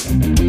Sawadee,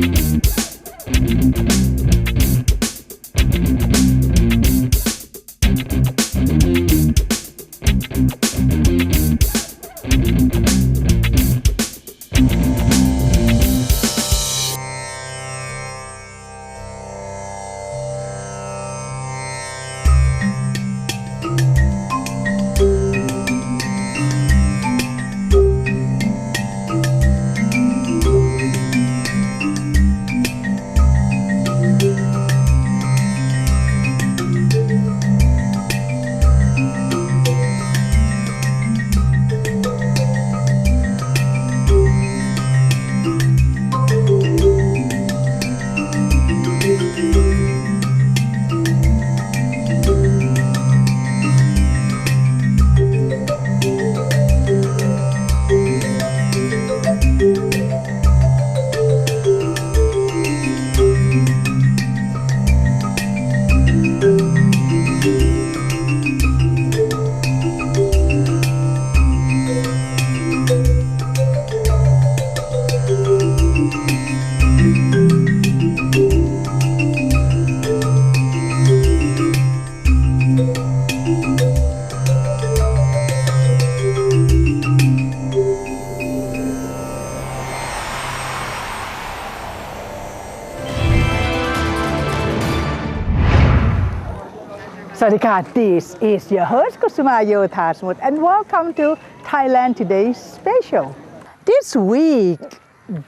this is your host Kusumayo Thasmut and welcome to Thailand Today's Special. This week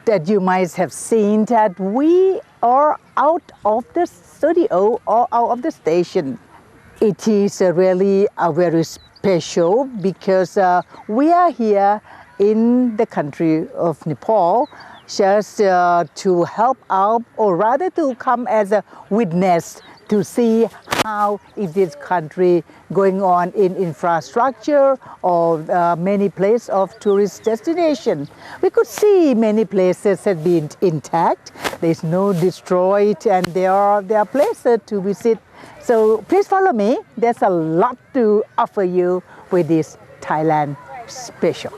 that you might have seen that we are out of the studio or out of the station. It is really a very special because we are here in the country of Nepal just to help out or rather to come as a witness to see how is this country going on in infrastructure or many places of tourist destination. We could see many places have been intact. There's no destroyed and there are places to visit. So please follow me. There's a lot to offer you with this Thailand special.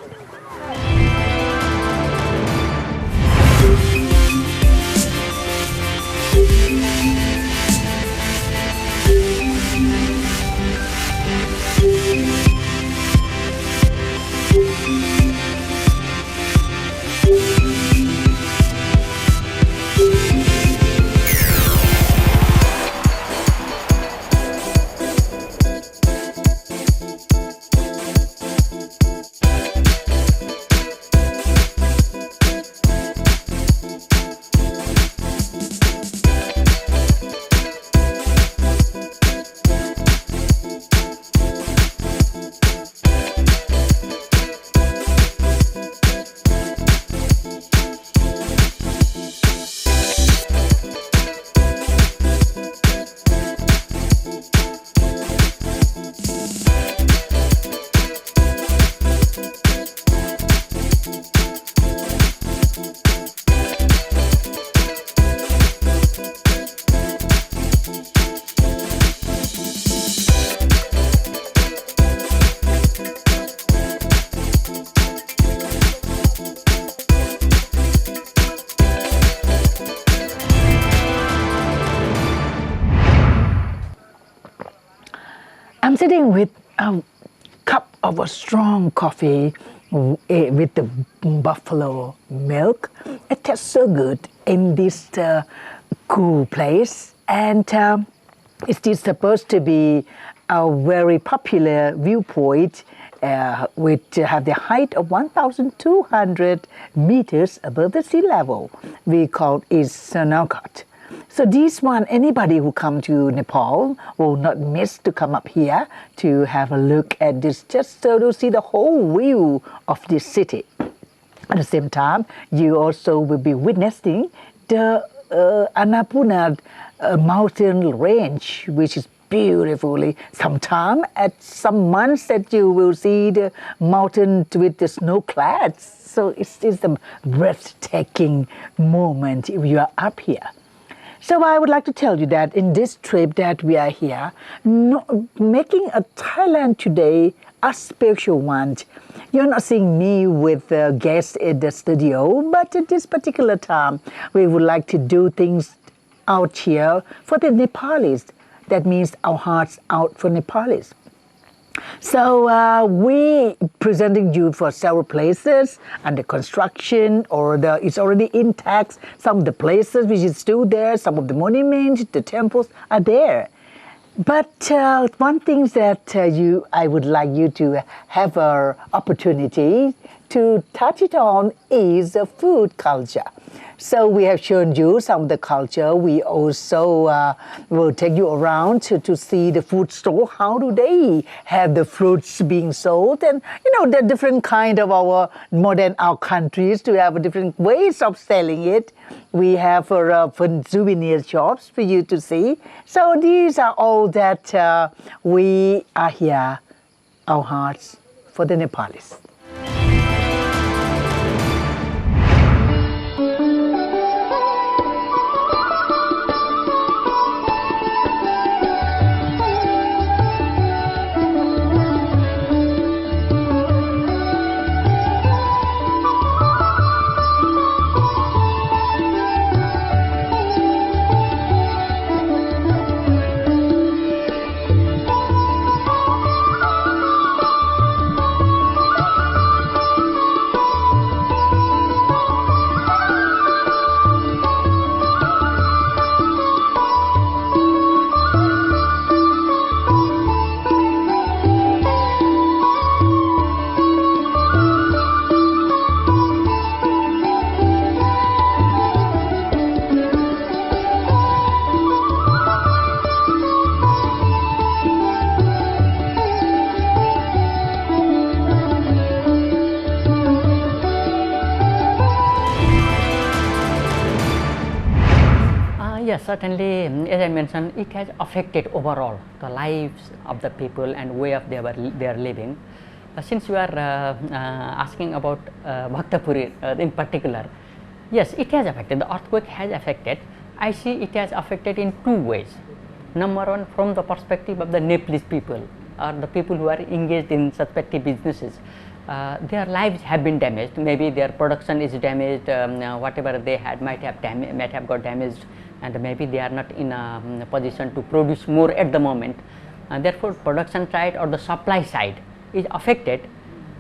I'm sitting with a cup of a strong coffee with the buffalo milk. It tastes so good in this cool place, and it is supposed to be a very popular viewpoint which have the height of 1,200 meters above the sea level. We call it Sonokot. So this one, anybody who come to Nepal will not miss to come up here to have a look at this, just so to see the whole view of this city. At the same time, you also will be witnessing the Annapurna mountain range, which is beautifully. Sometime at some months that you will see the mountain with the snow clads. So it's a breathtaking moment if you are up here. So I would like to tell you that in this trip that we are here, making a Thailand Today a special one. You're not seeing me with the guests in the studio, but at this particular time, we would like to do things out here for the Nepalis. That means our hearts out for Nepalis. So we presenting you for several places under construction or it's already intact. Some of the places which is still there, some of the monuments, the temples are there. But one thing that I would like you to have an opportunity to touch it on is the food culture. So we have shown you some of the culture. We also will take you around to see the food store. How do they have the fruits being sold? And the different kind of our modern countries to have different ways of selling it. We have for souvenir shops for you to see. So these are all that we are here, our hearts for the Nepalis. Yes, certainly, as I mentioned, it has affected overall the lives of the people and way of their living. Since you are asking about Bhaktapuri in particular, yes, it has affected. The earthquake has affected. I see it has affected in two ways. Number one, from the perspective of the Nepalese people or the people who are engaged in respective businesses. Their lives have been damaged. Maybe their production is damaged. Whatever they had might have got damaged, and maybe they are not in a position to produce more at the moment. Therefore, production side or the supply side is affected.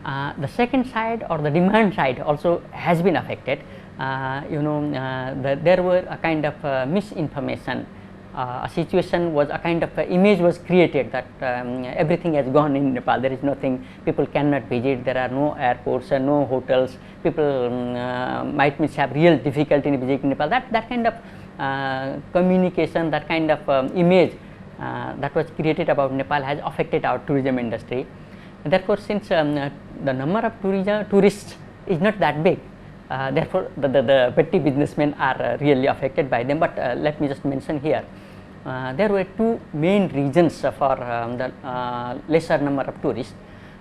The second side or the demand side also has been affected. There were a kind of misinformation. A situation was a kind of image was created that everything has gone in Nepal. There is nothing, people cannot visit, there are no airports and no hotels, people might have real difficulty in visiting Nepal. That kind of communication, that kind of image that was created about Nepal has affected our tourism industry. And therefore, since the number of tourists is not that big, therefore the petty businessmen are really affected by them. But let me just mention here, there were two main reasons for the lesser number of tourists.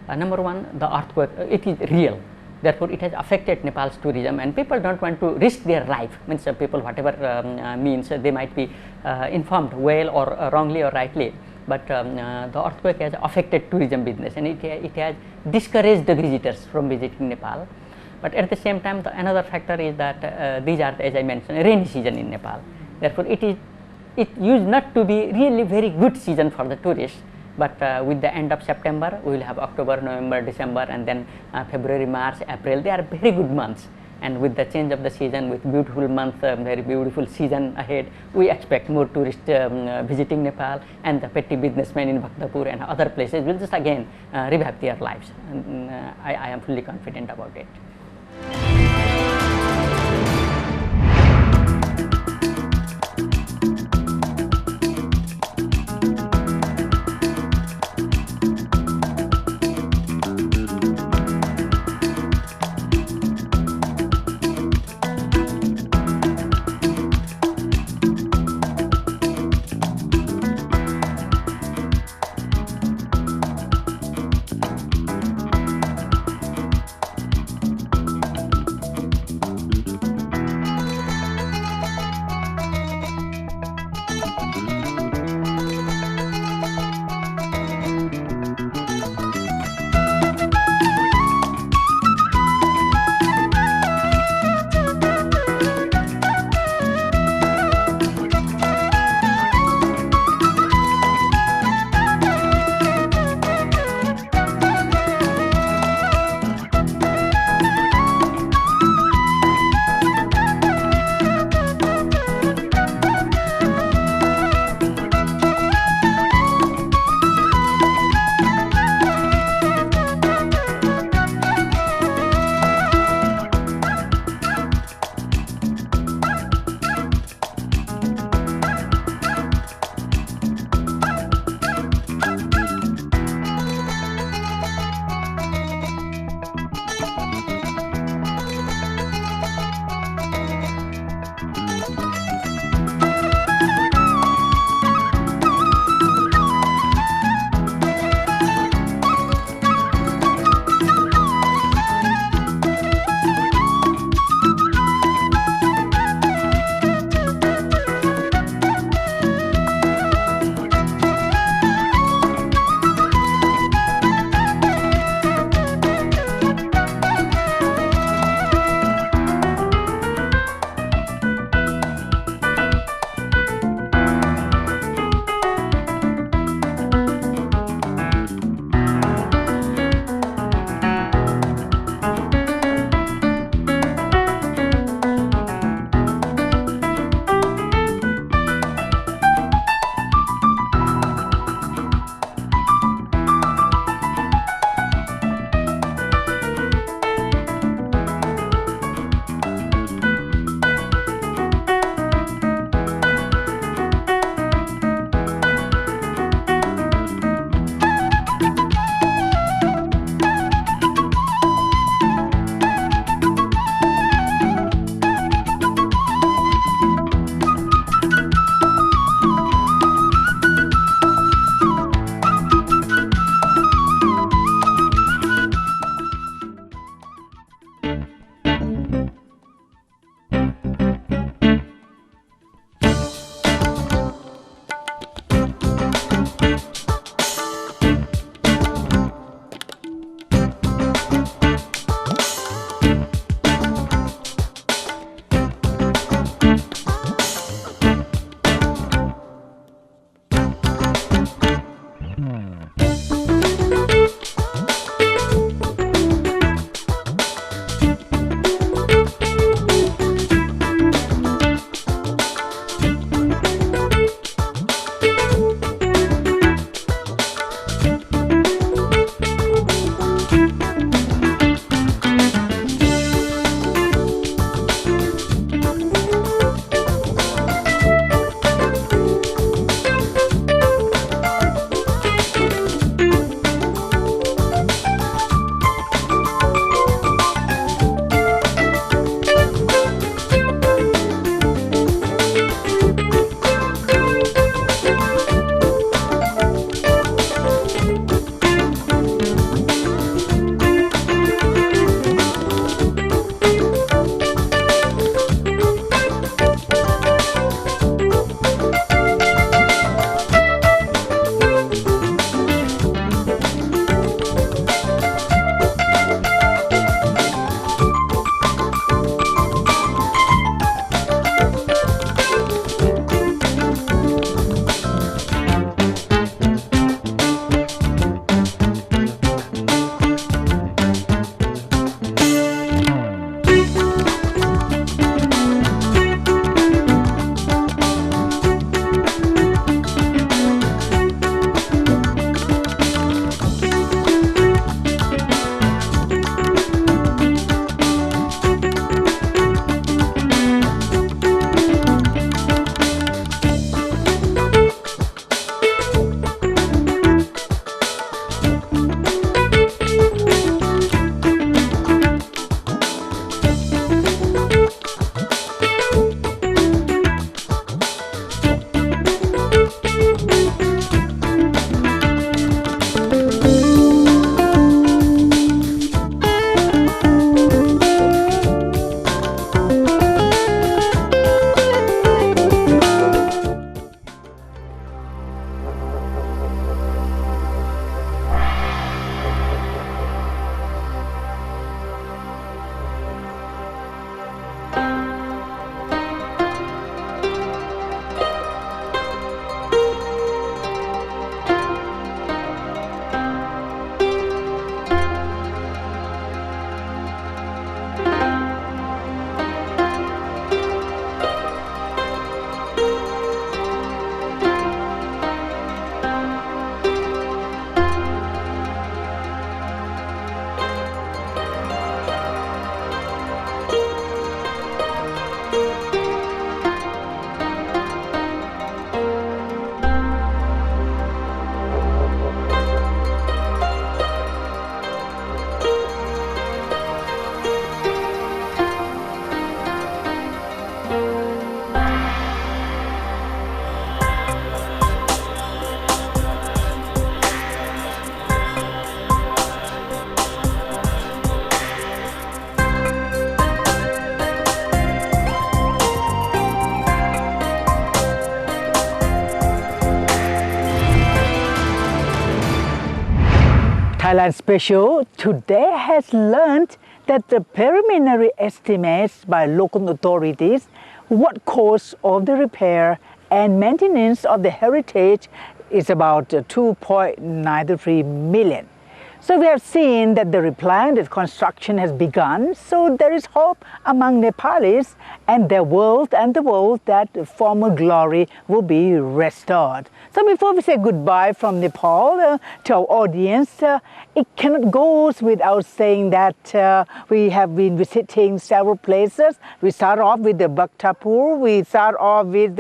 Number one, the earthquake, it is real. Therefore, it has affected Nepal's tourism, and people don't want to risk their life. Means people, whatever means, they might be informed well or wrongly or rightly. But the earthquake has affected tourism business, and it has discouraged the visitors from visiting Nepal. But at the same time, another factor is that these are, as I mentioned, rainy season in Nepal. Therefore, it used not to be really very good season for the tourists. But with the end of September, we will have October, November, December, and then February, March, April. They are very good months. And with the change of the season, with beautiful month, very beautiful season ahead, we expect more tourists visiting Nepal, and the petty businessmen in Bhaktapur and other places will just again revive their lives. And, I am fully confident about it. Thailand Special today has learned that the preliminary estimates by local authorities what cost of the repair and maintenance of the heritage is about 2.93 million. So we have seen that the reply and the construction has begun, so there is hope among Nepalis and their world and the world that former glory will be restored. So before we say goodbye from Nepal to our audience, it cannot go without saying that we have been visiting several places. We start off with the Bhaktapur, we start off with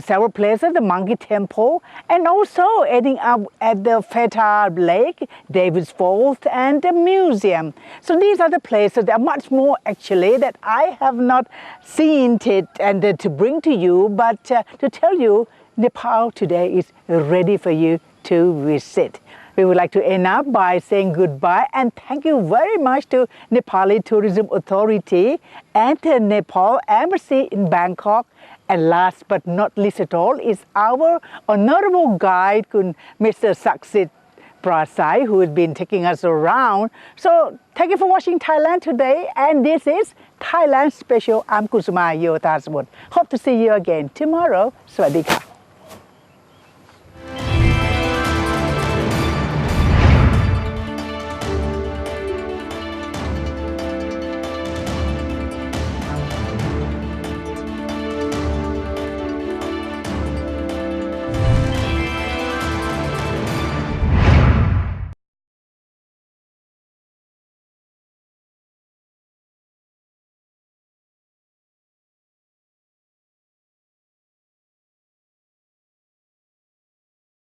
several places, the Monkey Temple, and also ending up at the Feta Lake, David's Falls, and the museum. So these are the places. There are much more actually that I have not seen it and to bring to you, but to tell you, Nepal today is ready for you to visit. We would like to end up by saying goodbye and thank you very much to Nepali Tourism Authority and the Nepal Embassy in Bangkok. And last but not least at all is our honorable guide, Mr. Saksit Prasai, who has been taking us around. So thank you for watching Thailand today. And this is Thailand Special. I'm Kusuma Yotasmut. Hope to see you again tomorrow. Swadee ka.